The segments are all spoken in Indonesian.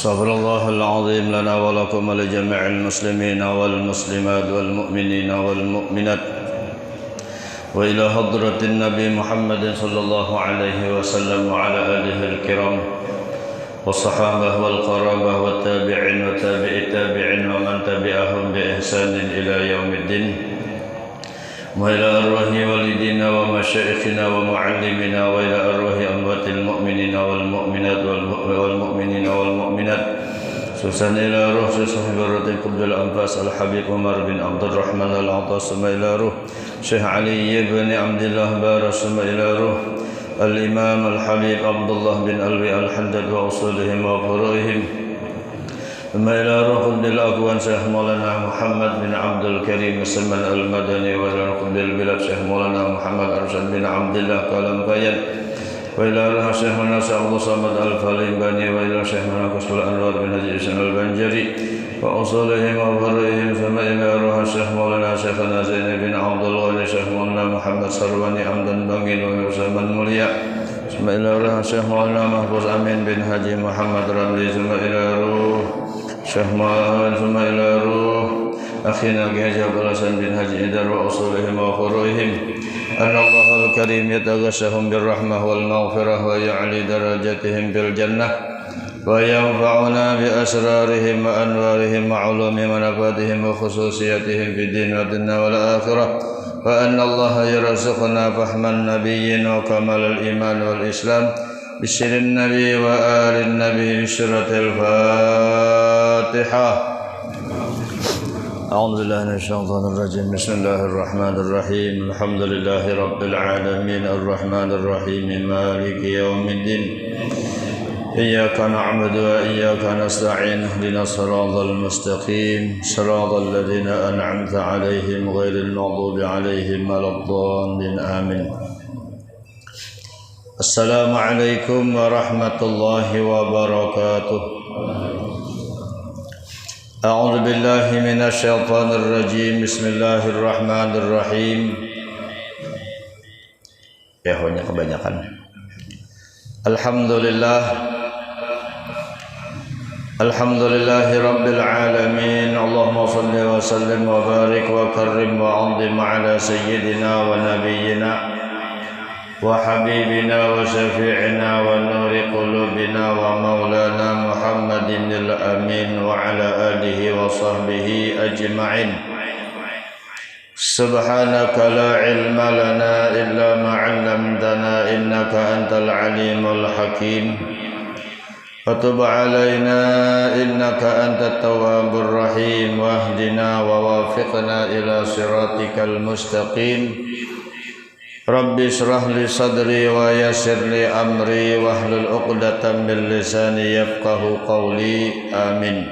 استغفر الله العظيم لنا ولكم ولجميع المسلمين والمسلمات والمؤمنين والمؤمنات وإلى حضرة النبي محمد صلى الله عليه وسلم وعلى آله الكرام والصحابة والقرابة والتابعين وتابع التابعين ومن تبعهم بإحسان إلى يوم الدين وإلى أرواح والدينا ومشايخنا ومعلمنا وإلى أرواح أموات المؤمنين والمؤمنات والمؤمنين والمؤمنات خصوصا إلى روح صاحب الرد قبل الأنفاس الحبيب عمر بن عبد الرحمن العطاس ثم إلى روح شيخ علي بن عبد الله بارك ثم إلى روح الإمام الحبيب عبد الله بن ألوي الحداد وأصولهم وفروعهم ثم إلى روح ابن الأكوان شيخ مولانا محمد بن عبد الكريم سلمان المدني وإلى روح ابن البلاد شيخ مولانا محمد أرشد بن عبد الله كالمكيان وإلى روح شيخ مولانا عبد الصمد الفالنباني وإلى شيخ مولانا كشف الأنوار بن هدي حسين البنجري وأصولهم وفروعهم ثم إلى روح شيخ مولانا شيخنا زين بن عبد الغني شيخ مولانا محمد سرواني عمدا بنين ويوسف الموليا ثم إلى روح شيخ مولانا محفوظ أمين بن حجي محمد رملي ثم إلى روح شيخ مولانا ثم إلى روح أخينا حاج عبد الحسن بن حجي إدار وأصولهم وفروعهم أن الله الكريم يتغشهم بالرحمة والمغفرة ويعلي درجاتهم بالجنة وينفعنا بأسرارهم وأنوارهم وعلومهم ونفاتهم وخصوصياتهم في الدين والدنيا والآخرة وأن الله يرزقنا فهم النبيين وكمال الإيمان والإسلام بسر النبي وآل النبي بسرة الفاتحة. أعوذ بالله من الشيطان الرجيم. بسم الله الرحمن الرحيم. الحمد لله رب العالمين الرحمن الرحيم مالك يوم الدين إياك نعبد وإياك نستعين اهدنا الصراط المستقيم صراط الذين أنعمت عليهم غير المغضوب عليهم ولا الضالين آمين. السلام عليكم ورحمة الله وبركاته. أعوذ بالله من الشيطان الرجيم. بسم الله الرحمن الرحيم. Ehonya kebanyakan. Alhamdulillahi Rabbil Alamin. Allahumma salli wa sallim wa barik wa karrim wa anzim ala sayyidina wa nabiyyina wa habibina wa syafi'ina wa nuri qulubina wa maulana Muhammadin al-amin wa ala alihi wa sahbihi ajma'in. Subhanaka la ilma lana illa ma 'allamtana innaka antal alimul hakim. وتب علينا إنك أنت التواب الرحيم واهدنا ووافقنا إلى صراطك المستقيم. رب اشرح لي صدري ويسر لي أمري واحلل عقدة من لساني يفقه قولي آمين.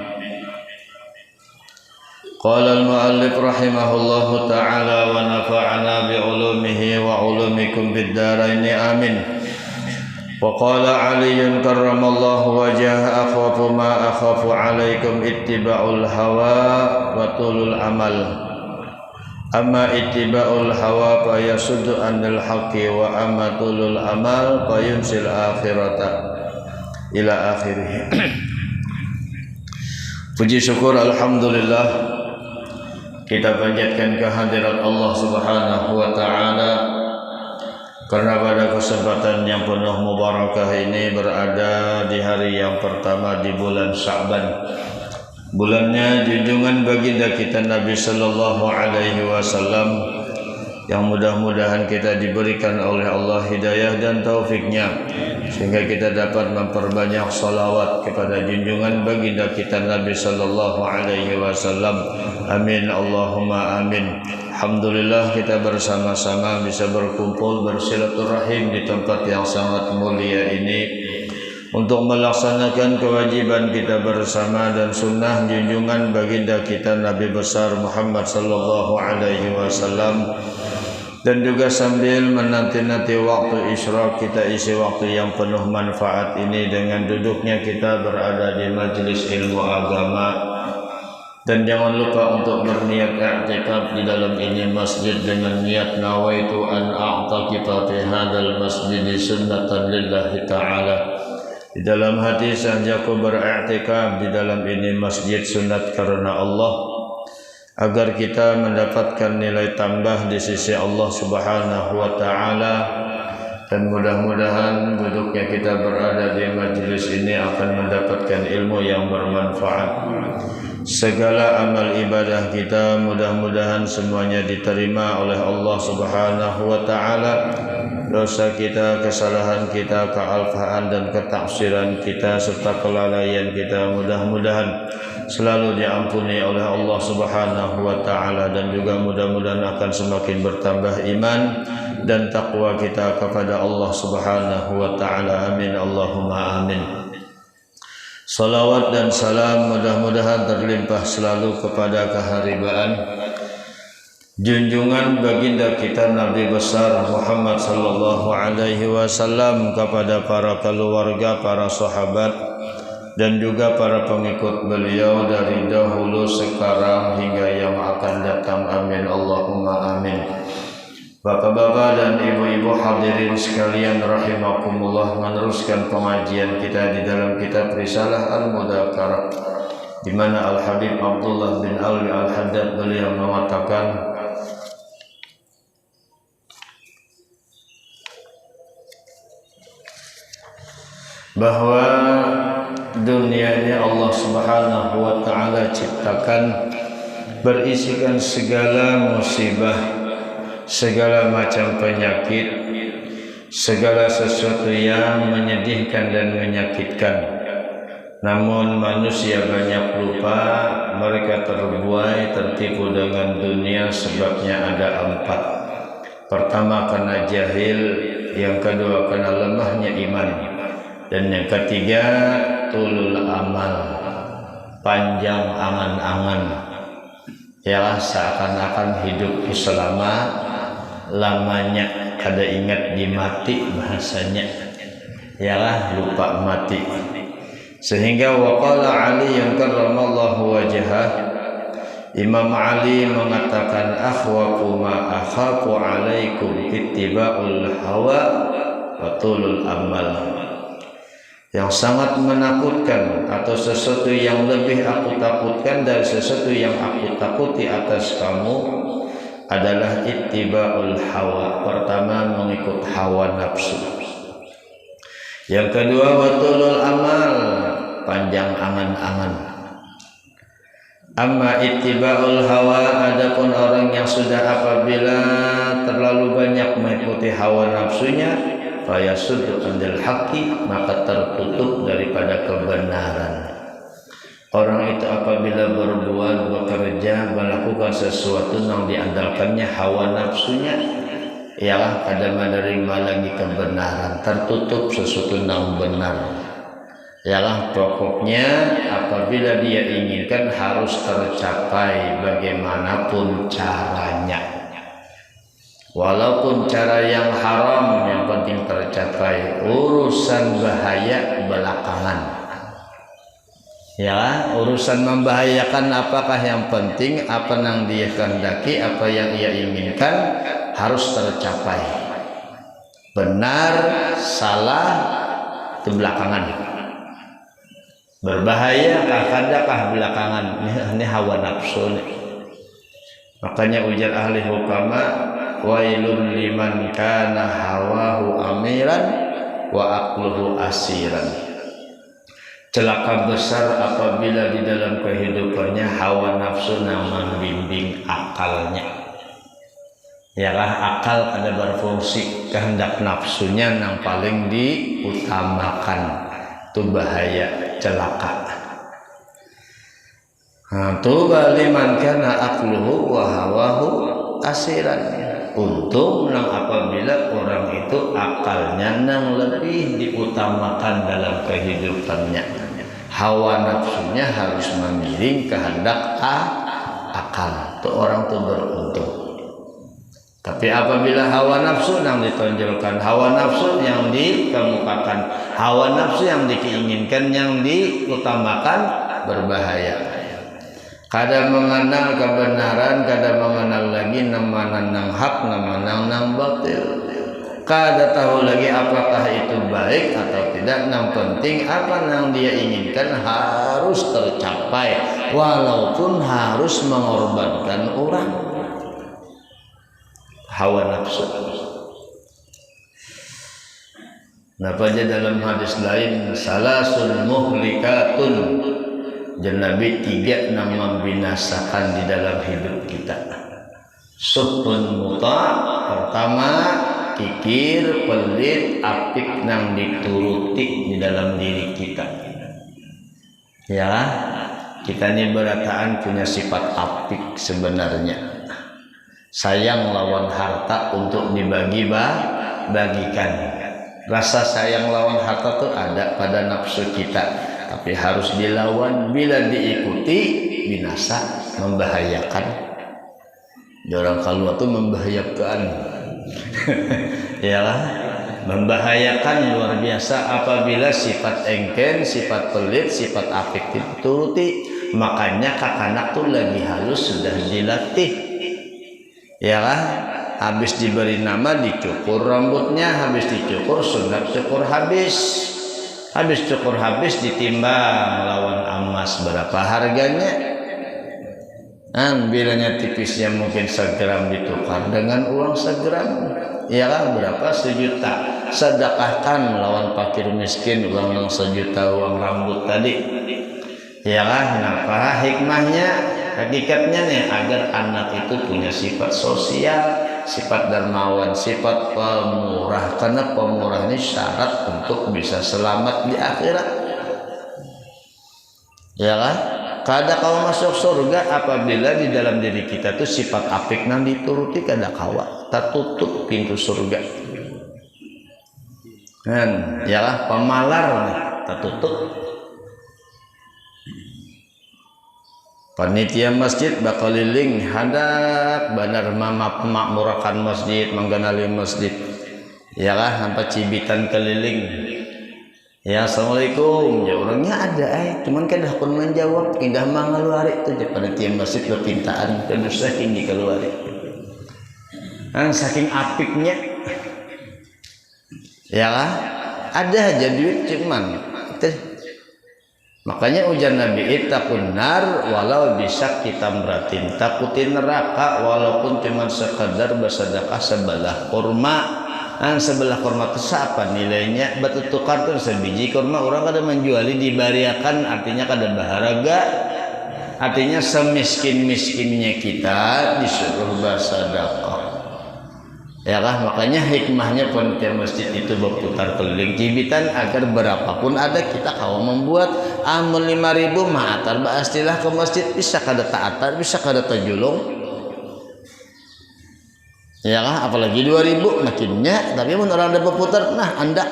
قال المؤلف رحمه الله تعالى ونفعنا بعلومه وعلومكم بالدارين آمين. وقال علي كرم الله وجهه أخاف ما أخاف عليكم اتباع الهوى وطول العمل أما اتباع الهوى فيصد عن الحق وأما طول العمل فينسي الآخرة إلى آخره. Puji syukur alhamdulillah kita panjatkan kehadirat Allah Subhanahu wa taala karena pada kesempatan yang penuh mubarakah ini berada di hari yang pertama di bulan Sya'ban. Bulannya junjungan baginda kita Nabi sallallahu alaihi wasallam yang mudah-mudahan kita diberikan oleh Allah hidayah dan taufiknya sehingga kita dapat memperbanyak salawat kepada junjungan baginda kita Nabi sallallahu alaihi wasallam. Amin Allahumma amin. Alhamdulillah kita bersama-sama bisa berkumpul bersilaturahim di tempat yang sangat mulia ini untuk melaksanakan kewajiban kita bersama dan sunnah junjungan baginda kita Nabi besar Muhammad sallallahu alaihi wasallam, dan juga sambil menanti-nanti waktu isyraq kita isi waktu yang penuh manfaat ini dengan duduknya kita berada di majelis ilmu agama. Dan jangan lupa untuk berniat i'tikaf di dalam ini masjid dengan niat nawaitu an a'taqifa fi hadzal masjid sunnatan lillahi ta'ala Di dalam hati sanjaku beriktikaf di dalam ini masjid sunat karena Allah, agar kita mendapatkan nilai tambah di sisi Allah Subhanahu wa taala, dan mudah-mudahan duduknya kita berada di majelis ini akan mendapatkan ilmu yang bermanfaat. Segala amal ibadah kita mudah-mudahan semuanya diterima oleh Allah Subhanahu wa taala. Dosa kita, kesalahan kita, kealfaan dan ketaksiran kita serta kelalaian kita mudah-mudahan selalu diampuni oleh Allah Subhanahu wa taala, dan juga mudah-mudahan akan semakin bertambah iman dan takwa kita kepada Allah Subhanahu wa taala. Amin Allahumma amin. Salawat dan salam mudah-mudahan terlimpah selalu kepada keharibaan junjungan baginda kita Nabi besar Muhammad sallallahu alaihi wasallam, kepada para keluarga, para sahabat dan juga para pengikut beliau dari dahulu, sekarang hingga yang akan datang. Amin Allahumma amin. Bapak-bapak dan ibu-ibu hadirin sekalian rahimakumullah, meneruskan pengajian kita di dalam kitab Risalah Al-Mudzakarah, di mana Al-Habib Abdullah bin Alwi Al-Haddad beliau mengatakan bahwa dunia ini Allah Subhanahu wa taala ciptakan berisikan segala musibah, segala macam penyakit, segala sesuatu yang menyedihkan dan menyakitkan. Namun manusia banyak lupa, mereka terbuai, tertipu dengan dunia. Sebabnya ada 4. Pertama karena jahil, yang kedua karena lemahnya iman, dan yang ketiga tulul amal, panjang angan-angan. Ya, seakan-akan hidup selama-lamanya, kada ingat di mati bahasanya. Ya, lupa mati. Sehingga waqala Ali yang karramallahu wajhah, Imam Ali mengatakan akhwafu ma akhafu alaikum ittiba'ul hawa wa tulul amal. Yang sangat menakutkan atau sesuatu yang lebih aku takutkan dari sesuatu yang aku takuti atas kamu adalah ittiba'ul hawa. Pertama, mengikut hawa nafsu. Yang kedua, watulul amal, panjang angan-angan. Amma ittiba'ul hawa, adapun orang yang sudah apabila terlalu banyak mengikuti hawa nafsunya, fayasuddu anil haqqi, maka tertutup daripada kebenaran. Orang itu apabila berbuat, bekerja, melakukan sesuatu yang diandalkannya hawa nafsunya, ialah kada menerima lagi kebenaran, tertutup sesuatu yang benar. Ialah pokoknya apabila dia inginkan harus tercapai bagaimanapun caranya. Walaupun cara yang haram, yang penting tercapai. Urusan bahaya belakangan. Ya, urusan membahayakan apakah yang penting, apa yang dia kehendaki, apa yang ia inginkan harus tercapai. Benar, salah itu belakangan. Berbahaya kah belakangan. Ini hawa nafsu nih. Makanya ujar ahli hukama, wailun liman kana hawahu amiran wa aqluhu asiran. Celaka besar apabila di dalam kehidupannya hawa nafsu yang membimbing akalnya. Yalah, akal ada berfungsi, kehendak nafsunya yang paling diutamakan. Itu bahaya, celaka. Tuba liman kana aqluhu wa hawahu asiran. Untung nang apabila orang itu akalnya nang lebih diutamakan dalam kehidupannya. Hawa nafsunya harus memiring kehendak akal. Itu orang itu beruntung. Tapi apabila hawa nafsu yang ditonjolkan, hawa nafsu yang dikemukakan, hawa nafsu yang diinginkan, yang diutamakan, berbahaya. Kada mengenal kebenaran, kada mengenal lagi nama nang hak, nama nang batil. kada tahu lagi apakah itu baik atau tidak. Yang penting apa yang dia inginkan harus tercapai walaupun harus mengorbankan orang. Hawa nafsu. Napa aja dalam hadis lain salasun muhlikatun, dan Nabi 3 yang membinasakan di dalam hidup kita. Suhun muta, pertama kikir, pelit, apik nang dituruti di dalam diri kita. Ya, kita ini berataan punya sifat apik sebenarnya. Sayang lawan harta untuk dibagi-bagikan. Rasa sayang lawan harta itu ada pada nafsu kita, tapi harus dilawan. Bila diikuti binasa, membahayakan. Orang kalau itu membahayakan. Iyalah, membahayakan luar biasa apabila sifat engken, sifat pelit, sifat apik dituruti. Makanya kakanak tuh lagi halus sudah dilatih. Iyalah, habis diberi nama dicukur rambutnya, habis dicukur sunat cukur habis. Habis cukur habis ditimbang lawan emas berapa harganya. Bilanya tipisnya mungkin 1 gram ditukar dengan uang 1 gram. Iyalah berapa? 1 juta. Sedekahkan lawan fakir miskin uang yang 1 juta uang rambut tadi. Iyalah, kenapa? Hikmahnya, hakikatnya nih agar anak itu punya sifat sosial, sifat dermawan, sifat pemurah. Karena pemurah ini syarat untuk bisa selamat di akhirat. Iyalah. Kada kau masuk surga apabila di dalam diri kita tuh sifat apik nang dituruti kada kawa, tak tutup pintu surga. Kan, yalah pemalar nih, tak tutup. Panitia masjid bakal liling hadak benar mama pemakmurakan masjid, mengganali masjid. Yalah sampai cibitan keliling. Ya assalamualaikum, ya orangnya ada cuman kan dah pun menjawab indah mangaluari itu pada tiang masjid berpintaan dan saking di keluari. Saking apiknya. Ya lah, ada aja duit cuman itu. Makanya ujar Nabi ittaqun nar walau bisa kita meratin, takutin neraka walaupun cuma sekadar bersedekah sebelah kurma. Sebelah kurma itu apa nilainya? Batu tukar tuh sebiji kurma orang kada menjuali dibariakan, artinya kada berharga. Artinya semiskin-miskinnya kita disuruh bersedekah. Ya lah, makanya hikmahnya panitia masjid itu berputar keliling cibitan agar berapapun ada kita kau membuat amun 5.000 ma'atar ba'astilah ke masjid bisa kada ta'atar, bisa kada tajulung. Ya lah, apalagi 2.000 makinnya, tapi mun orang ada berputar, nah anda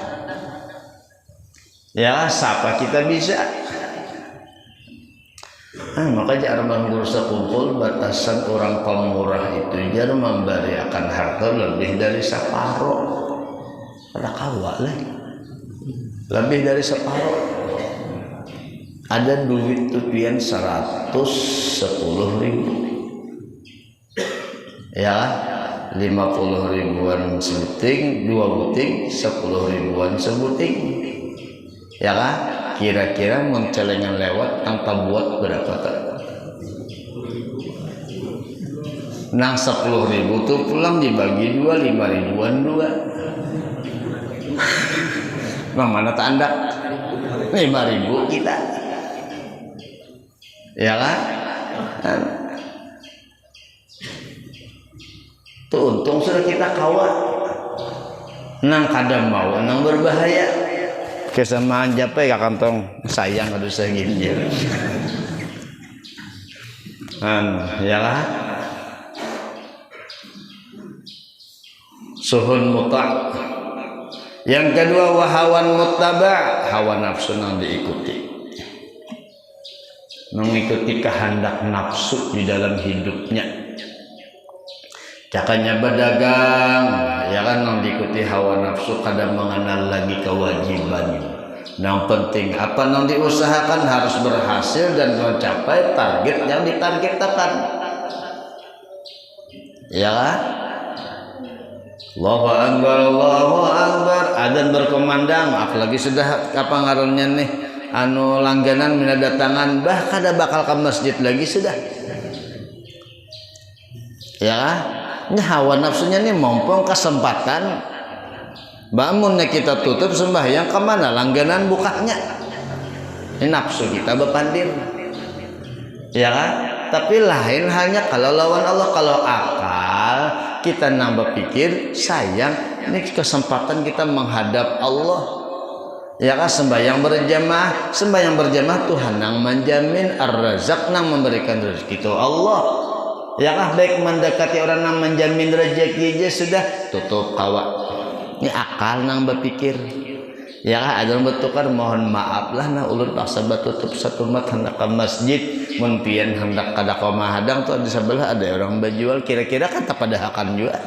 ya siapa kita bisa. Maka jarang berusaha kumpul batasan orang pemurah itu jarang memberiakan harta lebih dari separuh. Pada kawal lebih dari separuh. Ada duit tupian 110.000. Ya 50 ribuan sebuting, 2 buting, 10 ribuan sebuting. Ya kan? Kira-kira mencelengan lewat tanpa buat berapa tak? Nang 10.000 tuh pulang dibagi 2, 5 ribuan 2. Bang mana tanda? 5.000 kita. Ya kan? Tuh untung sudah kita kawat. Nang kadang mau, nang berbahaya. Kesamaan jape ka kantong sayang aduh segini. Ya lah. Suhun muta'. Yang kedua wahawan muttaba', hawa nafsu nang diikuti. Mengikuti kehendak nafsu di dalam hidupnya. Cakanya berdagang, ya kan yang diikuti hawa nafsu kadang mengenal lagi kewajiban. Yang penting apa yang diusahakan harus berhasil dan mencapai target yang ditargetkan. Ya kan? Allahu Akbar, Allahu Akbar. Adzan berkumandang, apalagi sudah apa ngarannya nih anu langganan mina datangan bah kada bakal ke masjid lagi sudah. Ya, nya hawa nafsunya nih mumpung kesempatan bangunnya kita tutup sembahyang kemana langganan bukanya. Ini nafsu kita bepandir. Ya kan? Tapi lain halnya kalau lawan Allah, kalau akal kita nambah pikir sayang ini kesempatan kita menghadap Allah. Ya kan sembahyang berjamaah Tuhan nang menjamin ar-razak nang memberikan rezeki itu Allah. Ya kan baik mendekati orang nang menjamin rezeki aja sudah tutup kawa. Ini akal nang berpikir. Ya kan ada bertukar mohon maaf lah nah ulun paksa tutup satu mat hendak ke masjid mun pian hendak kada koma hadang tuh di sebelah ada orang bajual kira-kira kan tak pada akan juga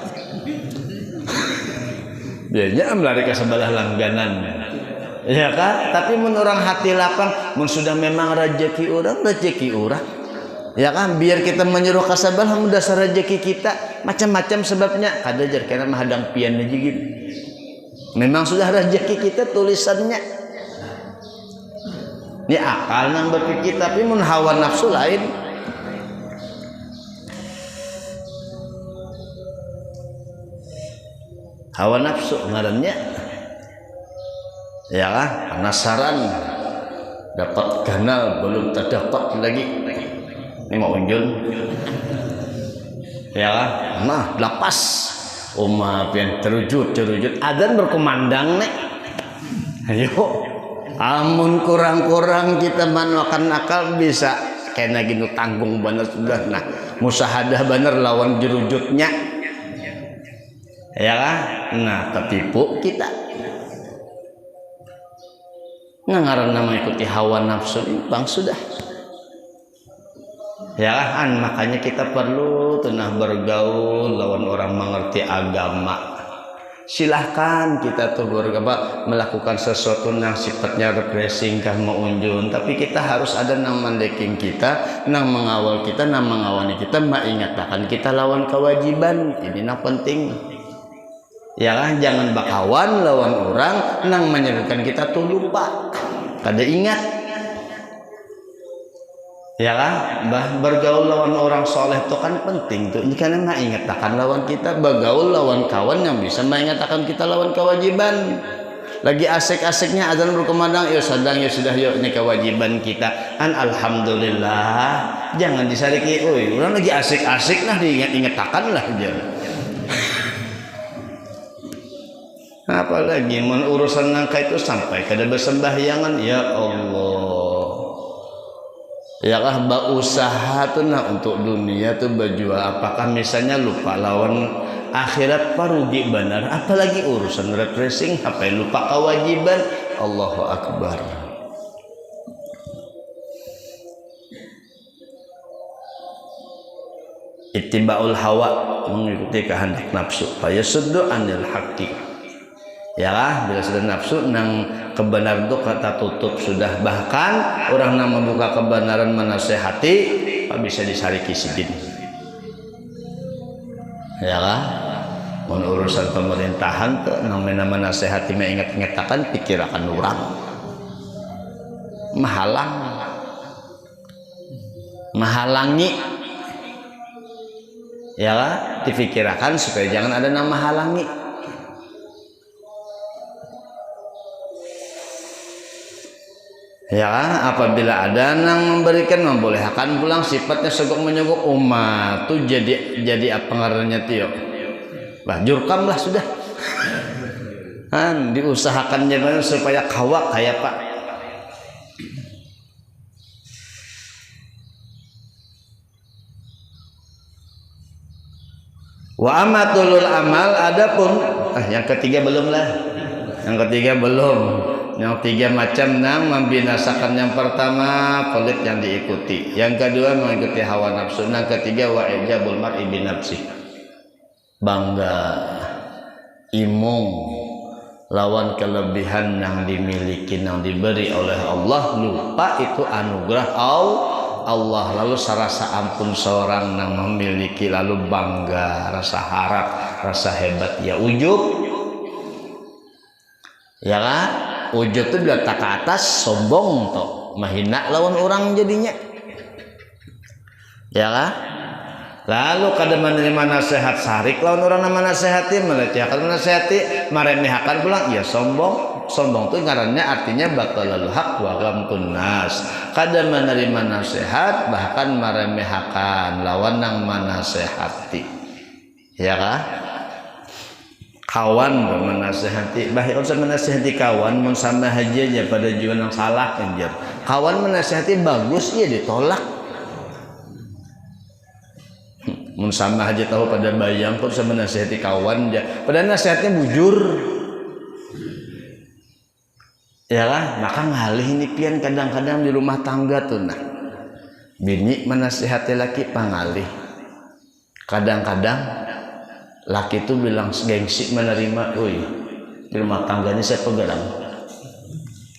biasanya melari ke sebelah langganan ya kan tapi mun orang hati lapang mun sudah memang rezeki orang ya kan biar kita menyuruh ke sebelah mun dasar rezeki kita macam-macam sebabnya kada jar kana mahadang pian aja gitu. Memang sudah rezeki kita tulisannya. Ini akal nang berpikir tapi mun hawa nafsu lain. Hawa nafsu ngarannya. Ya kan? Penasaran. Dapat ganal belum terdapat lagi. Ini mau unjul. Ya kan? Nah, lapas. Pian terujud adzan berkumandang nek ayo amun kurang-kurang kita manuakan akal bisa kena gini tanggung bener sudah nah musahadah bener lawan jerujutnya ya kan nah tertipu kita ngaran nama ikuti hawa nafsu bang sudah ya kan makanya kita perlu tenang bergaul lawan orang mengerti agama. Silahkan kita tuh melakukan sesuatu yang sifatnya refreshing kan mengunjung tapi kita harus ada nang mendeking kita nang mengawal kita nang mengawani kita mengingatkan kita lawan kewajiban ini nang penting ya kan jangan bakawan lawan orang nang menyebutkan kita tuh lupa kada ingat. Ya kan, bergaul lawan orang soleh itu kan penting tuh. Ini kan mengingatkan lawan kita bergaul lawan kawan yang bisa mengingatkan kita lawan kewajiban. Lagi asik-asiknya adzan berkumandang, ya sadang ya sudah yuk ini kewajiban kita. Alhamdulillah, jangan disariki. Orang lagi asik-asik nah diingat-ingatkan lah aja. Apalagi urusan nangka itu sampai kada bersembahyangan ya Allah. Ya kah usaha tuh nah untuk dunia tuh berjual apakah misalnya lupa lawan akhirat parugi benar apalagi urusan refreshing apa lupa kewajiban Allahu Akbar. Ittiba'ul hawa mengikuti kehendak nafsu fayasuddu anil haqqi. Ya lah, bila sudah nafsu nang kebenaran itu kata tutup sudah bahkan orang nang membuka kebenaran menasehati bisa disariki sidin. Ya lah, urusan pemerintahan tuh nang menasehati mengingat-ingatkan pikirakan orang mahalangi ya lah, dipikirkan supaya jangan ada nama halangi. Ya apabila ada yang memberikan membolehkan pulang sifatnya segok menyogok umat tuh jadi apa ngarannya tio bah jurkam lah sudah kan diusahakan jangan supaya kawak kayak pak wa amatulul amal adapun yang ketiga belum yang tiga macam nang membinasakan yang pertama pelit yang diikuti yang kedua mengikuti hawa nafsu yang ketiga wa ijabul mar'i bin nafsi bangga imung lawan kelebihan yang dimiliki yang diberi oleh Allah lupa itu anugerah Allah lalu sarasa ampun seorang yang memiliki lalu bangga, rasa harap, rasa hebat, ya ujub, ya kan? Ujub itu diletak ke atas, sombong toh, mahina lawan orang jadinya, ya kan? Lalu kada menerima nasihat sarik lawan orang nama nasihati, melecehkan nasihati, meremehkan pulang, ya sombong. Sombong itu ngarannya artinya batalul haq wa ghamtun nas. Kada menerima nasihat bahkan meremehkan lawan nang manasehati. Ya kah? Kawan menasehati, bahaya usah menasehati kawan mun sama haja aja pada jual yang salah anjir. Kawan menasehati bagus iya ditolak. Mun sama aja tahu pada bayang kok sama menasehati kawan aja. Pada nasihatnya bujur. Ya kan, maka ngalih ini pian kadang-kadang di rumah tangga tuh nah. Bini menasihati laki pangalih. Kadang-kadang laki itu bilang gengsi menerima, "Uy, di rumah tangganya saya pegang."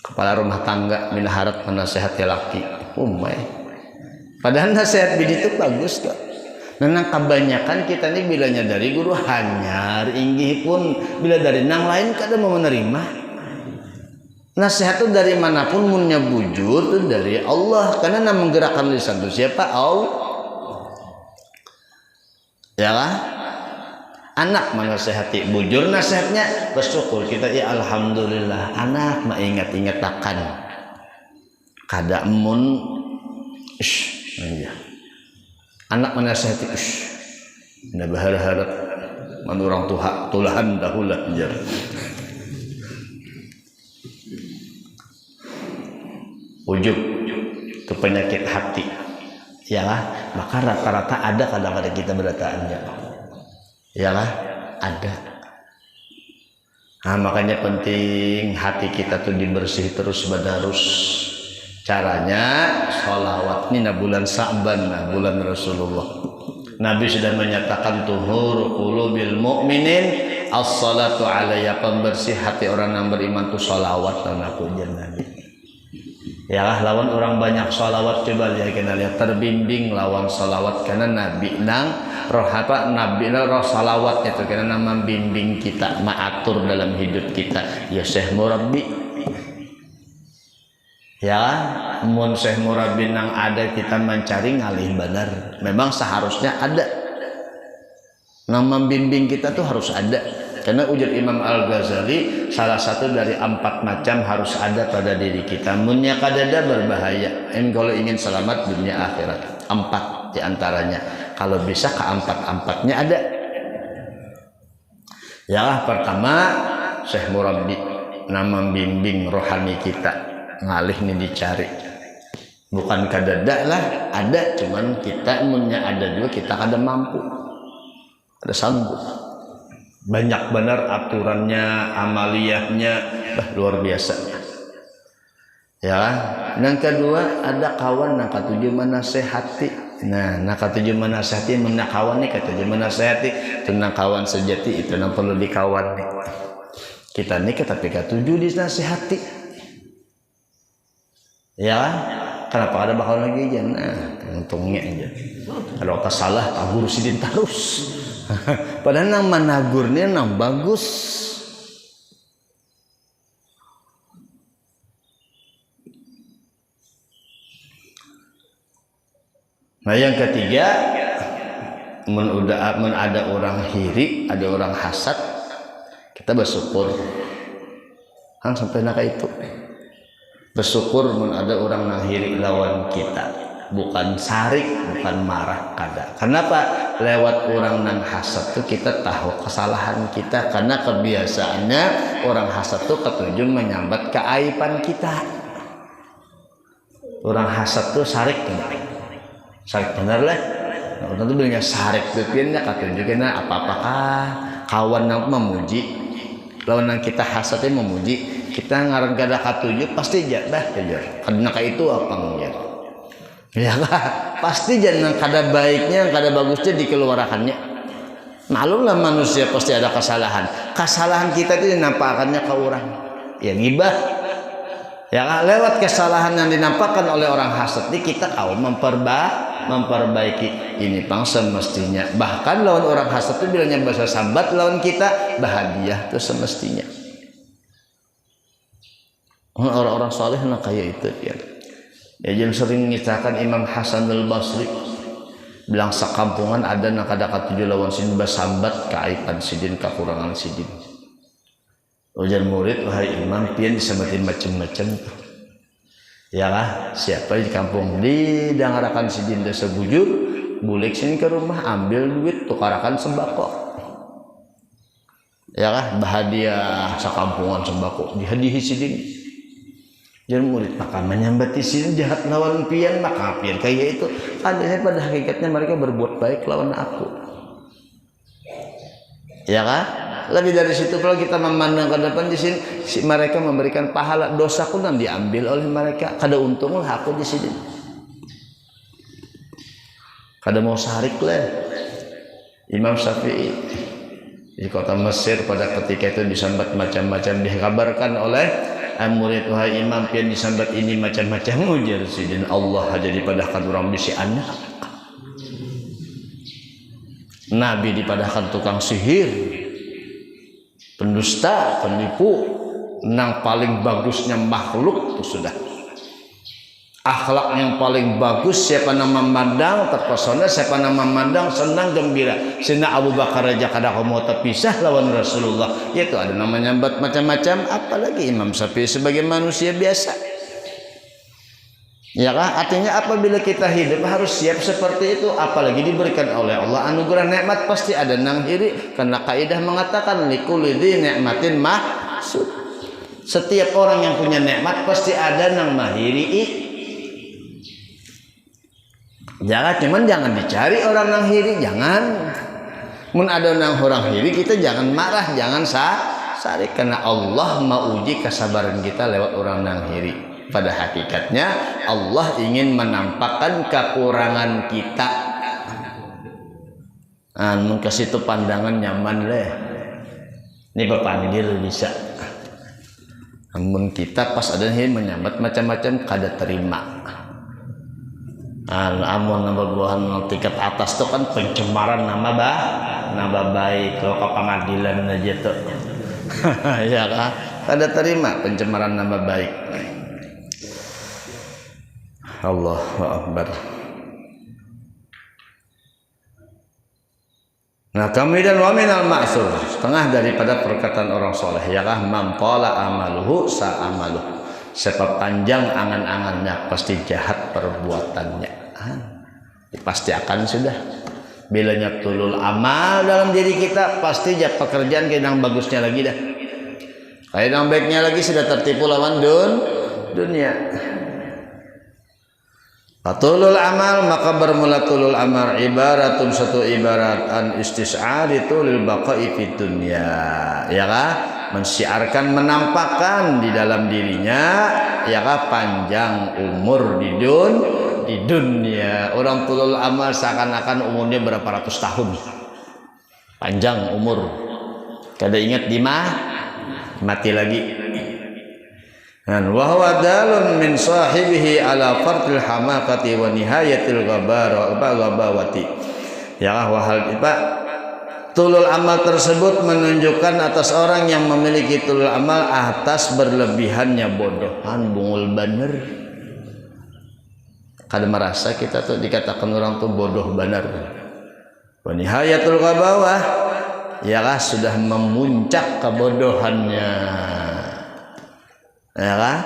Kepala rumah tangga minaharat menasihati laki. Padahal nasihat bini itu bagus kok. Nah, kebanyakan kita ini bilanya dari guru hanyar, inggih pun bila dari nang lain kada mau menerima. Nasihat itu dari manapun munnya bujur itu dari Allah, karena yang menggerakkan lisan itu siapa? Allah. Ya lah. Anak menasehati bujur nasihatnya bersyukur kita, ya alhamdulillah anak mah ingat-ingat akan kada mun ya. Anak menasehati nda berharap man orang tuha tulahan dahulah jar. Ujub itu penyakit hati, ya lah. Maka rata-rata ada kadang-kadang kita berataannya, ya lah, ada. Nah, makanya penting hati kita tuh dibersih terus menerus. Caranya sholawat ini bulan Sa'ban, bulan Rasulullah. Nabi sudah menyatakan tuhur qulubil mu'minin as-salatu alayya, pembersih hati orang yang beriman tuh sholawat dan aku Nabi. Ya lawan orang banyak sholawat, coba lihat kita lihat terbimbing lawan sholawat karena Nabi nang roh apa Nabi nang roh sholawat itu karena nama bimbing kita maatur dalam hidup kita. Ya Syekh Murabbi, ya mun Syekh Murabbi nang ada kita mencari ngalih benar. Memang seharusnya ada nama bimbing kita tuh harus ada. Karena ujar Imam Al-Ghazali, salah satu dari 4 macam harus ada pada diri kita. Munnya kadada berbahaya. Kalau ingin selamat dunia akhirat, 4 diantaranya. Kalau bisa keempat-empatnya ada. Ya pertama Syekh Murabbi, nama bimbing rohani kita. Ngalih nih dicari. Bukan kadada lah, ada. Cuman kita munnya ada juga kita kada mampu. Ada sanggup. Banyak benar aturannya, amaliyahnya, luar biasa. Ya, yang kedua ada kawan yang ketujuh menasehati. Nah, ketujuh menasehati, mana kawan nih ketujuh menasehati, itu kawan sejati itu yang perlu dikawan nih. Kita nih tapi ketujuh dinasehati. Ya, kenapa ada bakal lagi aja? Nah, untungnya aja. Kalau kesalah, tagur sidin terus. Padahal nang managurnya nang bagus. Nah yang ketiga, men ada orang hiri, ada orang hasad, kita bersyukur. Hang sampai nak itu. Bersyukur men ada orang nang hiri lawan kita. Bukan sarik, bukan marah kada. Kenapa? Lewat orang nang hasad tuh kita tahu kesalahan kita, karena kebiasaannya orang hasad tuh ketujuh menyambat keaiban kita. Orang hasad tuh sarik benar lah. Nah, itu bilangnya sarik pipiannya ketunjuknya apa-apakah kawan yang memuji, lawan yang kita hasadnya memuji, kita ngarang kada ketujuh pasti jadah kejar. Karena itu apa enggak? Ya kan? Pasti jangan kada baiknya, kada bagusnya dikeluarkannya. Maklumlah manusia pasti ada kesalahan. Kesalahan kita itu dinampakannya ke orang. Ya gibah. Ya, lewat kesalahan yang dinampakkan oleh orang hasad ini kita memperbaiki ini pang semestinya. Bahkan lawan orang hasad itu bilangnya bahasa sambat lawan kita bahagia itu semestinya. Orang-orang saleh nah kayak itu ya. Ya jangan sering mengisahkan Imam Hasan al-Basri bilang sakampungan ada nak kada katujuh lawan sidin basambat keaiban sidin kekurangan sidin. Ujar murid, wahai imam, pian disambatin macam-macam. Ya lah, siapa di kampung didangarakan si dinda sebujur, bulik sini ke rumah, ambil duit, tukarakan sembako. Ya lah, bahadiah sakampungan sembako, dihadihi si din. Ujar murid, maka menyambati si din jahat lawan pian, maka pian kayak itu. Padahal pada hakikatnya mereka berbuat baik lawan aku. Ya kan? Lebih dari situ kalau kita memandang ke depan di sini mereka memberikan pahala, dosaku dan diambil oleh mereka. Kada untung lah aku di sini. Kada mau sarik lah. Imam Syafi'i di kota Mesir pada ketika itu disambat macam-macam, dikabarkan oleh murid, wahai imam, pian disambat ini macam-macam. Ujar sidin Allah jadi padahkan orang bisi anak. Nabi dipadahkan tukang sihir, pendusta, penipu, nang paling bagusnya makhluk itu sudah akhlak yang paling bagus. Siapa nama memandang terpesona, siapa nama memandang senang gembira. Sina Abu Bakar aja kada mau terpisah lawan Rasulullah. Yaitu ada namanya buat macam-macam, apalagi Imam Syafi'i sebagai manusia biasa. Ya kan? Artinya apabila kita hidup harus siap seperti itu, apalagi diberikan oleh Allah anugerah nikmat pasti ada nang hiri, karena kaidah mengatakan likulli dzi nikmatin mahsud. Setiap orang yang punya nikmat pasti ada nang mahiri. Jangan dicari orang nang hiri, jangan. Mun ada nang orang hiri kita jangan marah, jangan sarik, karena Allah mau uji kesabaran kita lewat orang nang hiri. Pada hakikatnya Allah ingin menampakkan kekurangan kita. Mun ke situ pandangan nyaman leh. Ini bapak ini bisa. Namun kita pas ada yang menyambat macam-macam kada terima. Amun nama buahan tingkat atas itu kan pencemaran nama baik. Kalau ke pengadilan aja tuh. Ya kan? Kada terima pencemaran nama baik. Allahu Akbar. Nah, kemudian wa minal ma'sur, setengah daripada perkataan orang soleh, yakah man qala amaluhu sa'amaluh. Sebab panjang angan-angannya pasti jahat perbuatannya. Pasti akan sudah. Bilanya tulul amal dalam diri kita, pasti ya pekerjaan kadang bagusnya lagi dah. Kadang baiknya lagi sudah tertipu lawan dunia. Tulul amal, maka bermula tulul amal ibaratun satu ibarat an istis'ari tulil baqa'i fid dunya, ya kah? Mensiarkan, menampakkan di dalam dirinya, ya kah, panjang umur di dunia. Orang tulul amal seakan-akan umurnya berapa ratus tahun, panjang umur, kada ingat di mati lagi. Wa huwa dalun min sahibihi ala fardil hamakati wa nihayatil ghabawati. Ya wahal Pak, tulul amal tersebut menunjukkan atas orang yang memiliki tulul amal atas berlebihannya bodohan, bungul baner. Kada merasa kita tuh dikatakan orang tuh bodoh banar. Wa nihayatul ghabawah, ya sudah memuncak kebodohannya. Ya kan?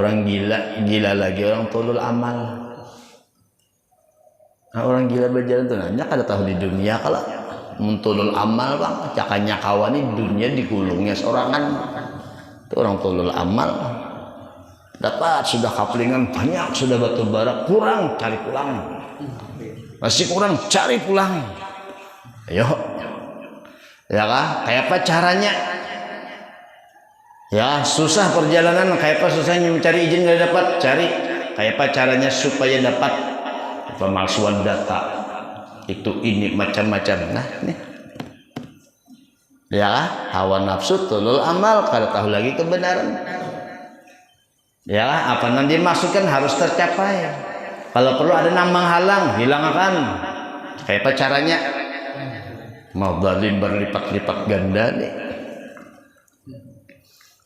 Orang gila lagi orang tulul amal. Nah, orang gila berjalan tuh nanya kada tahu di dunia kalau mentulul amal bang, cakanya kawani dunia digulungnya sorangan. Itu orang tulul amal. Dapat sudah kaplingan banyak, sudah batu bara kurang, cari pulang. Masih kurang, cari pulang. Ayo. Ya kan? Kayak apa caranya? Ya susah perjalanan, kayak apa susahnya mencari izin nggak dapat, cari kayak apa caranya supaya dapat. Pemalsuan data itu ini macam-macam. Nah nih ya hawa nafsu tulul amal, kada tahu lagi kebenaran. Ya, apa yang dimaksudkan harus tercapai. Kalau perlu ada yang menghalang, hilangkan. Kayak apa caranya? Mau zalim berlipat-lipat ganda nih.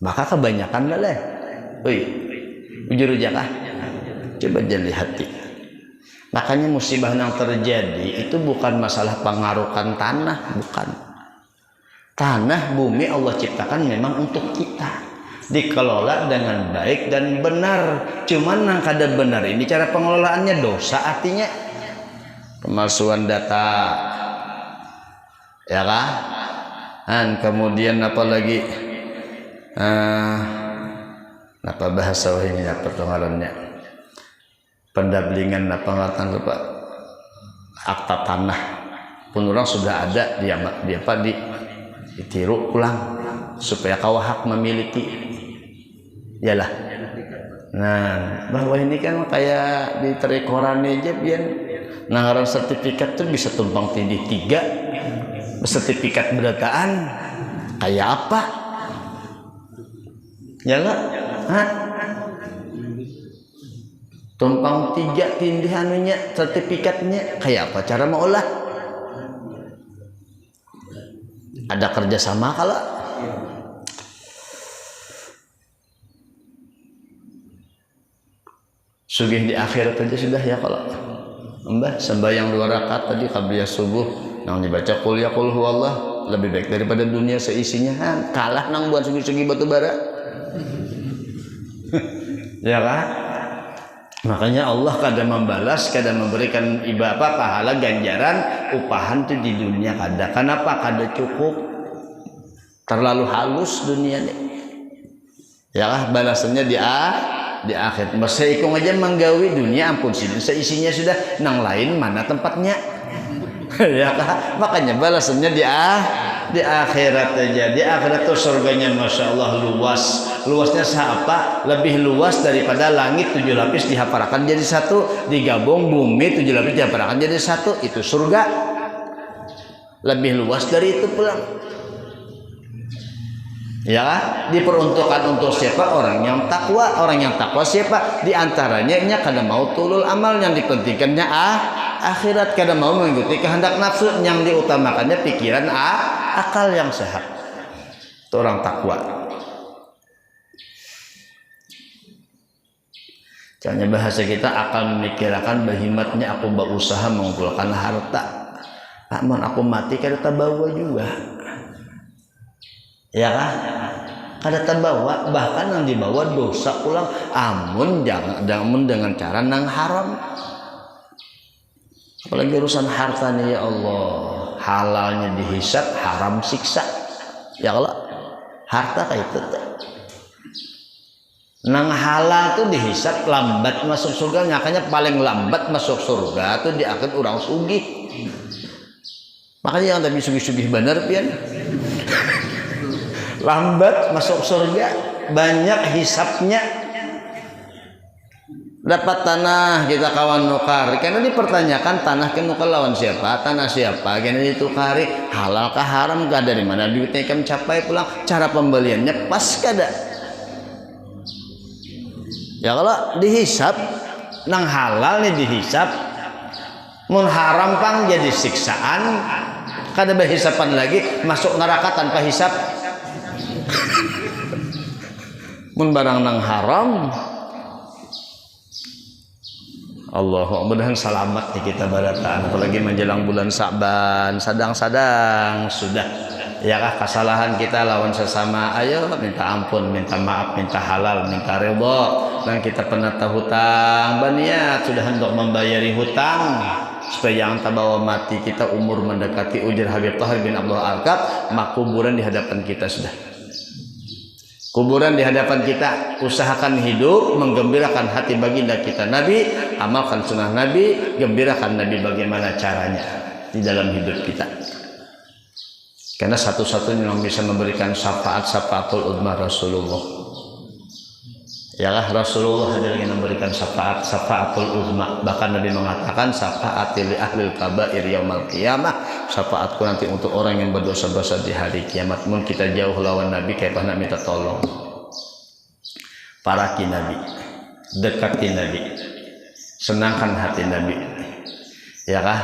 Maka kebanyakan lah. Wih, ujur jakah. Coba jadi hati. Makanya musibah yang terjadi itu bukan masalah pengarukan tanah, bukan. Tanah bumi Allah ciptakan memang untuk kita. Dikelola dengan baik dan benar. Cuman yang kada benar ini cara pengelolaannya dosa artinya. Pemalsuan data. Ya kah? Dan kemudian apa lagi? Apa bahasa ini apa pengarannya? Pendablingan apa ngatan lupa? Akta tanah. Pun orang sudah ada dia apa ditiru ulang supaya kau hak memiliki. Yalah. Nah, bahwa ini kan kayak di terikoran aja biar nanggaran sertifikat tuh bisa tumpang tindih 3 sertifikat berdataan kayak apa? Yalah. Hah? Tumpang 3 tindih anunya sertifikatnya kayak apa cara mengolah? Ada kerjasama kalau sugih di akhirat aja sudah ya kalau Mbah sembahyang 2 rakaat tadi qabliyah subuh nang dibaca qul ya qul huwallah lebih baik daripada dunia seisinya kalah nang buat sugi-sugi batu bara. Ya kan? Makanya Allah kadang membalas, kadang memberikan ibadah pahala ganjaran upahan tuh di dunia kada. Kenapa kada cukup? Terlalu halus dunia nih. Ya kan balasannya di akhir. Masa ikung aja menggawi dunia ampun sih seisinya sudah nang lain mana tempatnya. Ya kan? Makanya balasannya di akhirat aja. Di akhirat tuh surganya Masya Allah luasnya siapa? Lebih luas daripada langit 7 lapis dihaparakan jadi 1, digabung bumi 7 lapis dihaparakan jadi 1, itu surga. Lebih luas dari itu pulang. Ya, diperuntukkan untuk siapa? Orang yang takwa. Orang yang takwa siapa? Di antaranya kada mau tulul amal, yang dipentingkannya akhirat, kada mau mengikuti kehendak nafsu, yang diutamakannya pikiran akal yang sehat. Itu orang takwa. Caranya bahasa kita akan memikirkan bahimatnya aku berusaha mengumpulkan harta. Namun aku mati kada terbawa juga. Ya kan? Kada terbawa, bahkan yang dibawa dosa pulang. Amun jangan dengan cara nang haram. Apalagi urusan harta nih ya Allah, halalnya dihisab, haram siksa. Ya kalau harta kayak itu. Nang halal tuh dihisab lambat masuk surga, makanya paling lambat masuk surga tuh di akhir orang sugih. Makanya yang tadi sugih-sugih bener pian. Lambat masuk surga, banyak hisapnya. Dapat tanah kita kawan nukar, karena dipertanyakan tanah kan nukar lawan siapa, tanah siapa, karena ditukari halal kah haram kah, dari mana duitnya kan capai pulang, cara pembeliannya pas kada. Ya kalau dihisap nang halal nih dihisap, mun haram pang jadi siksaan, kada berhisapan lagi masuk neraka tanpa hisap. Mun barang nang haram, Allah mudah-mudahan selamat nih kita barataan, apalagi menjelang bulan Sa'ban, sadang-sadang sudah ya kah kesalahan kita lawan sesama, ayo minta ampun, minta maaf, minta halal, minta ridha. Dan kita penata hutang, berniat sudah hendak membayari hutang supaya jangan terbawa mati kita umur mendekati ujar Habib Tahir bin Abdul Arkab, maka kuburan di hadapan kita sudah. Kuburan di hadapan kita, usahakan hidup menggembirakan hati baginda kita Nabi, amalkan sunnah Nabi, gembirakan Nabi bagaimana caranya di dalam hidup kita. Karena satu-satunya yang bisa memberikan syafaat-syafaatul uzma Rasulullah. Ya Rasulullah adalah yang memberikan syafaatul uzma. Bahkan Nabi mengatakan syafaatil li ahlil kabair yaumil qiyamah, syafaatku nanti untuk orang yang berdosa-dosa di hari kiamat. Mun kita jauh lawan Nabi kayak nak minta tolong. paraki Nabi, dekati Nabi, senangkan hati Nabi, ya kah?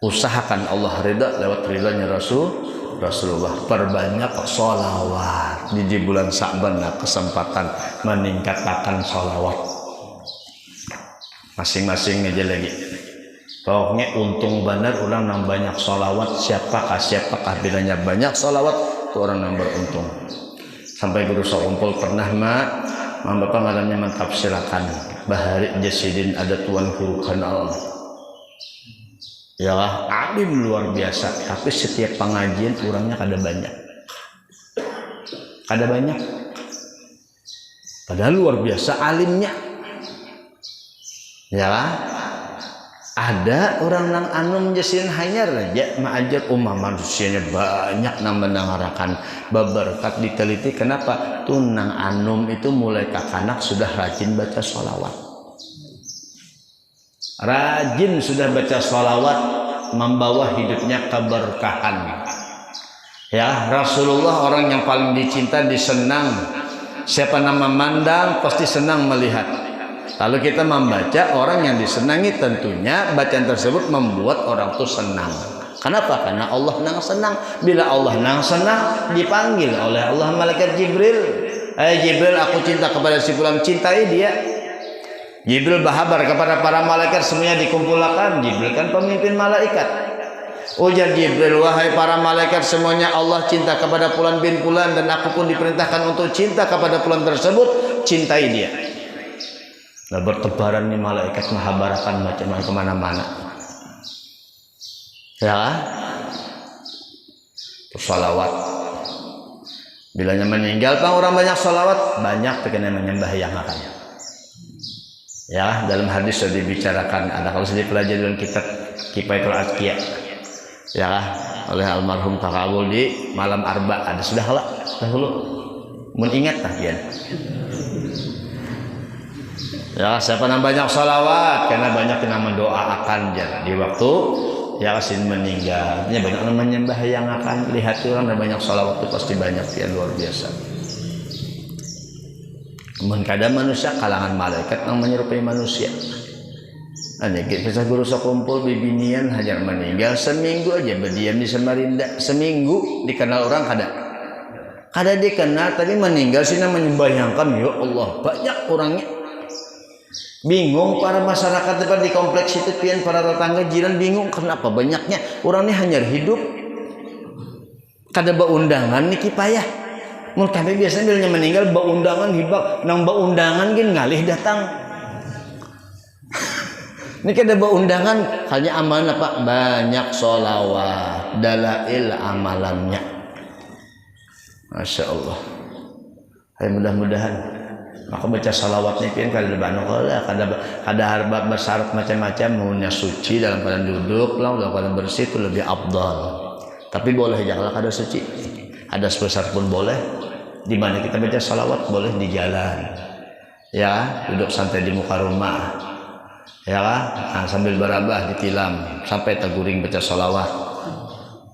Usahakan Allah ridha lewat ridhanya Rasulullah. Perbanyak sholawat di bulan Sa'ban, kesempatan meningkatkan sholawat masing-masing aja lagi. Pokoknya untung benar orang yang banyak sholawat. Siapakah bilanya banyak sholawat itu orang yang beruntung. Sampai guru Sokumpul pernah Bapak ngalamnya mentafsirakan Bahari Jasidin ada tuan guru kanal, ya alim luar biasa, tapi setiap pengajian orangnya kada banyak, padahal luar biasa alimnya, ya ada orang nang anum jasin hanyar aja maajar manusianya banyak nang mendengarkan berkat diteliti. Kenapa tuh nang anum itu mulai kakanak sudah rajin baca sholawat, membawa hidupnya keberkahan. Ya, Rasulullah orang yang paling dicinta, disenang. Siapa nama memandang pasti senang melihat. Lalu kita membaca orang yang disenangi, tentunya bacaan tersebut membuat orang itu senang. Kenapa? Karena Allah nang senang. Bila Allah nang senang, dipanggil oleh Allah malaikat Jibril. Jibril, aku cinta kepada si fulan, cintai dia. Jibril berhabar kepada para malaikat, semuanya dikumpulkan. Jibril kan pemimpin malaikat. Ujar Jibril, wahai para malaikat semuanya, Allah cinta kepada fulan bin fulan, dan aku pun diperintahkan untuk cinta kepada fulan tersebut, cintai dia. Nah, bertebaran nih malaikat menghabarkan macam-macam kemana-mana. Ya, salawat. Bilanya meninggal, orang banyak salawat, banyak pengen menyembah yang akan. Ya, dalam hadis sudah dibicarakan, ada kalau sudah dipelajari dalam kitab Kifayatul Atqiya, ya, oleh almarhum Kakak Abul di malam Arba, ada sudah lah dahulu. Mengingat tak ya? Ya, siapa yang banyak salawat, karena banyak yang mendoakan di waktu ya kasih meninggal. Ini banyak yang menyembah yang akan lihat orang dan banyak salawat itu pasti banyak yang luar biasa. Kadang manusia kalangan malaikat yang menyerupai manusia. Hanya kita guru Sokumpul bibinian hajar meninggal seminggu aja berdiam di Samarinda, seminggu dikenal orang kada dikenal, tapi meninggal sih menyembayangkan. Ya Allah, banyak orangnya. Bingung para masyarakat depan di kompleks itu, pian para tetangga jiran bingung kenapa banyaknya orang ini hanya hidup kada baundangan nih kipayah. Mun kami biasanya bilanya meninggal baundangan hibak nang baundangan gin ngalih datang. Ini kada baundangan hanya amalan apa banyak sholawat dalail amalannya. Masya Allah. Hai mudah-mudahan maka baca salawatnya pian kada harba bersyarat macam-macam, maunya suci dalam keadaan duduk, dalam keadaan bersih itu lebih afdal. Tapi boleh janganlah kada suci. Ada sebesar pun boleh. Di mana kita baca salawat boleh di jalan. Ya, duduk santai di muka rumah. Ya kan? Sambil berabah ditilam sampai taguring baca salawat.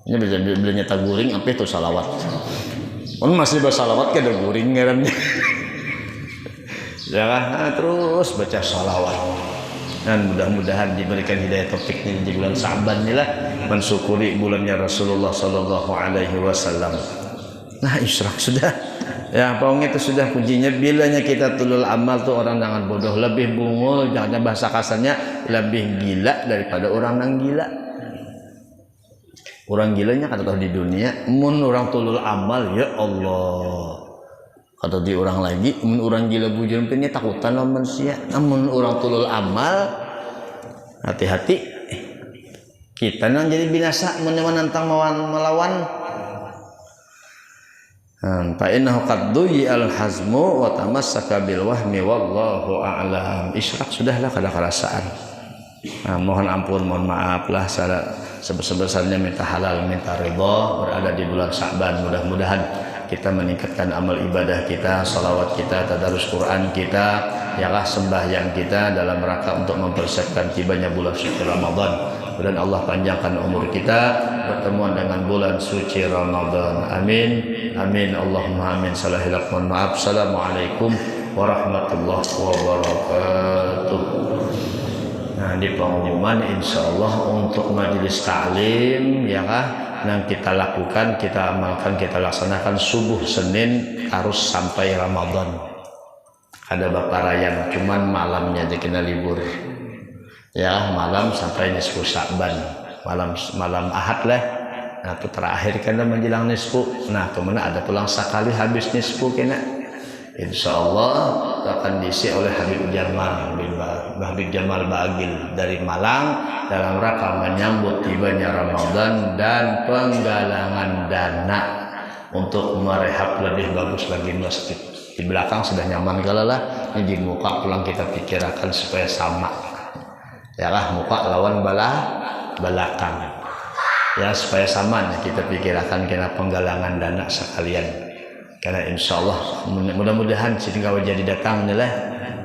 Ini bilanya taguring apa itu salawat. Masih bersalawat kada guring ngarannya. Ya kan? Terus baca salawat dan mudah-mudahan diberikan hidayah taufiknya di bulan Sa'ban inilah, mensyukuri bulannya Rasulullah Sallallahu Alaihi Wasallam. Nah, isyraq sudah ya, pokoknya itu sudah kuncinya. Bilanya kita tulul amal tuh orang jangan bodoh, lebih bungul, jangan bahasa kasarnya lebih gila daripada orang yang gila. Orang gilanya kata tahu di dunia, mun orang tulul amal ya Allah. Atau di orang lagi, orang gila bujur punya takutan lawan manusia. Namun orang tulul amal, hati-hati. Kita nang jadi binasa menantang melawan. Fa innahu qad al hazmu wa tamassaka bil wahmi wallahu a'lam. Isyraq sudahlah kada kerasaan. Mohon ampun, mohon maaf lah sebesar-besarnya, minta halal, minta ridha berada di bulan Sa'ban. Mudah-mudahan kita meningkatkan amal ibadah kita, salawat kita, tadarus Quran kita, yakah sembahyang kita dalam rangka untuk mempersiapkan tibanya bulan suci Ramadan. Dan Allah panjangkan umur kita pertemuan dengan bulan suci Ramadan. Amin. Amin. Allahumma amin. Salahilak, mohon maaf. Assalamualaikum warahmatullahi wabarakatuh. Nah, di pengumuman insyaallah untuk majelis taklim ya kah yang kita lakukan, kita amalkan, kita laksanakan subuh Senin harus sampai Ramadan. Ada Bapak Rayan, cuman malamnya aja kena libur. Ya, malam sampai nisfu Sya'ban. Malam Ahad lah. Nah, itu terakhir kena menjelang nisfu. Nah, kemana ada pulang sekali habis nisfu kena. Insyaallah akan diisi oleh Habib Jamal Bagil dari Malang dalam rangka menyambut tibanya Ramadan dan penggalangan dana untuk merehab lebih bagus lagi masjid. Di belakang sudah nyaman galalah, ini di muka pulang kita pikirkan supaya sama. Ya lah, muka lawan belakang. Ya supaya sama kita pikirkan kena penggalangan dana sekalian. Karena insya Allah mudah-mudahan sehingga jadi datang nih lah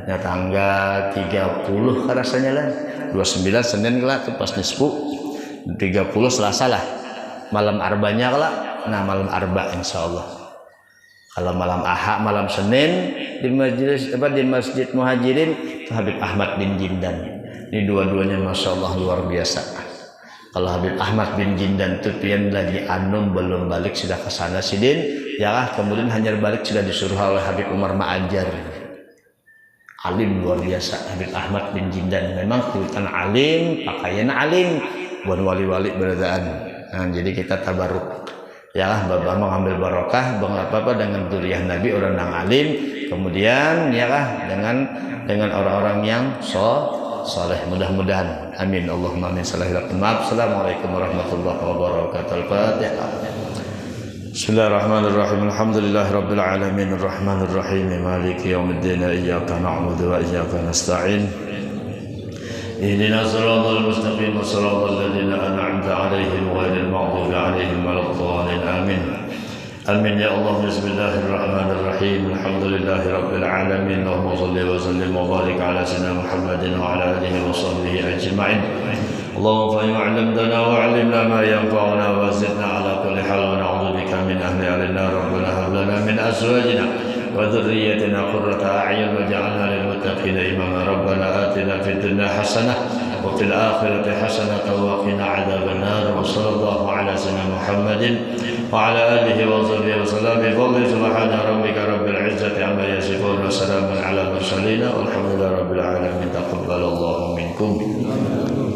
ya, tanggal 30 rasanya lah 29 Senin lah tuh pas nisfu 30 Selasa lah malam arbanya lah. Nah malam arba insya Allah. Kalau malam Ahad malam Senin di Masjid Muhajirin itu Habib Ahmad bin Jindan. Ini dua-duanya masya Allah luar biasa. Kalau Habib Ahmad bin Jindan itu pian lagi anum belum balik sudah ke sana sidin ya lah, kemudian hanya balik sudah disuruh oleh Habib Umar Ma'ajar. Alim luar biasa Habib Ahmad bin Jindan, memang kelihatan alim, pakaian alim, bukan wali-wali beradaan. Nah, jadi kita tabaruk ya lah, Bapak mau ambil barokah bang apa dengan dzurriyyah Nabi orang yang alim, kemudian ya lah dengan orang-orang yang soleh, mudah-mudahan amin Allahumma amin. Assalamualaikum warahmatullahi wabarakatuh. Al-Fatihah. Bismillahirrahmanirrahim. Alhamdulillahirabbil alamin arrahmanir rahim maliki yaumiddin iyyaka na'budu wa iyyaka nasta'in ihdinas siratal mustaqim siratal ladzina an'amta 'alaihim ghairil maghdubi 'alaihim waladdallin amin. Amin ya Allah. Bismillahirrahmanirrahim. Alhamdulillahi rabbil alamin. Allahumma shalli wa sallim wa barik ala sayyidina Muhammadin wa ala alihi wa sahbihi ajma'in. Allahumma fa'in 'allamtana wa 'allimna ma yanfa'una wa zidna ala kulli hal wa na'udzu bika min ahli an-nar. Rabbana hab lana min azwajina wa dhurriyyatina qurrata a'yun waj'alna lil muttaqina imama. Rabbana atina fid dunya hasanah wa fil akhirati hasanah wa qina 'adzaban nar. Wa sallallahu ala sayyidina Muhammadin wa ala alihi wa sahbihi wa sallam. Bi fadli subhana rabbika rabbil izzati amma yasifun wa salamun ala mursalin walhamdulillahi rabbil alamin. Taqabbalallahu minkum.